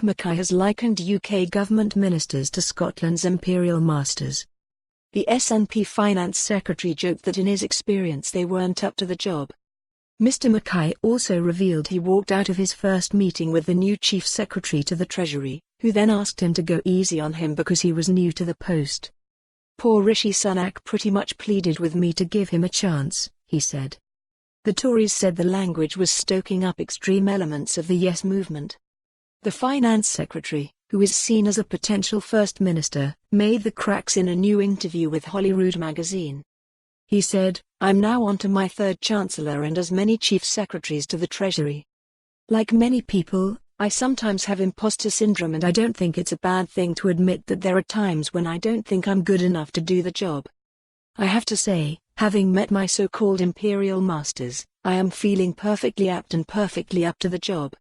Mackay has likened UK government ministers to Scotland's imperial masters. The SNP Finance Secretary joked that in his experience they weren't up to the job. Mr. Mackay also revealed he walked out of his first meeting with the new Chief Secretary to the Treasury, who then asked him to go easy on him because he was new to the post. "Poor Rishi Sunak pretty much pleaded with me to give him a chance," he said. The Tories said the language was stoking up extreme elements of the Yes movement. The Finance Secretary, who is seen as a potential First Minister, made the cracks in a new interview with Holyrood magazine. He said, "I'm now on to my third Chancellor and as many Chief Secretaries to the Treasury. Like many people, I sometimes have imposter syndrome and I don't think it's a bad thing to admit that there are times when I don't think I'm good enough to do the job. I have to say, having met my so-called imperial masters, I am feeling perfectly apt and perfectly up to the job."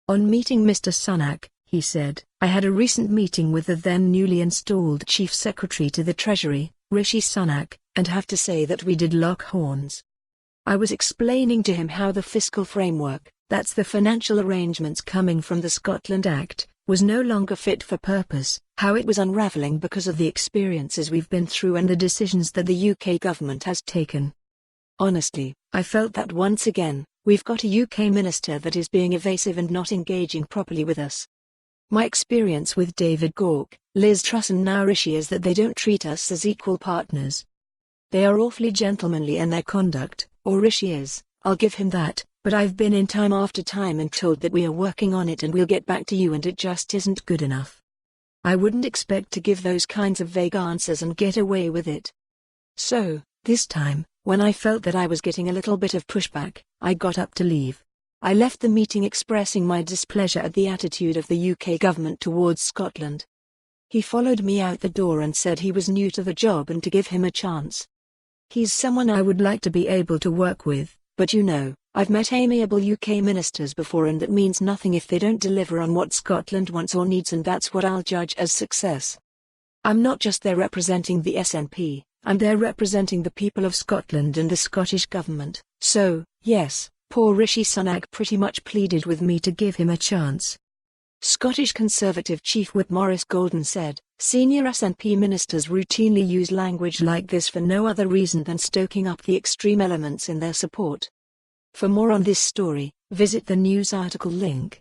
On meeting Mr. Sunak, he said, "I had a recent meeting with the then newly installed Chief Secretary to the Treasury, Rishi Sunak, and have to say that we did lock horns. I was explaining to him how the fiscal framework, that's the financial arrangements coming from the Scotland Act, was no longer fit for purpose, how it was unravelling because of the experiences we've been through and the decisions that the UK government has taken. Honestly, I felt that once again, we've got a UK minister that is being evasive and not engaging properly with us. My experience with David Gauke, Liz Truss and now Rishi is that they don't treat us as equal partners. They are awfully gentlemanly in their conduct, or Rishi is, I'll give him that, but I've been in time after time and told that we are working on it and we'll get back to you and it just isn't good enough. I wouldn't expect to give those kinds of vague answers and get away with it. So, this time, when I felt that I was getting a little bit of pushback, I got up to leave. I left the meeting expressing my displeasure at the attitude of the UK government towards Scotland. He followed me out the door and said he was new to the job and to give him a chance. He's someone I would like to be able to work with, but you know, I've met amiable UK ministers before and that means nothing if they don't deliver on what Scotland wants or needs, and that's what I'll judge as success. I'm not just there representing the SNP, I'm there representing the people of Scotland and the Scottish government, so, yes, poor Rishi Sunak pretty much pleaded with me to give him a chance." Scottish Conservative Chief Whip Maurice Golden said, "Senior SNP ministers routinely use language like this for no other reason than stoking up the extreme elements in their support." For more on this story, visit the news article link.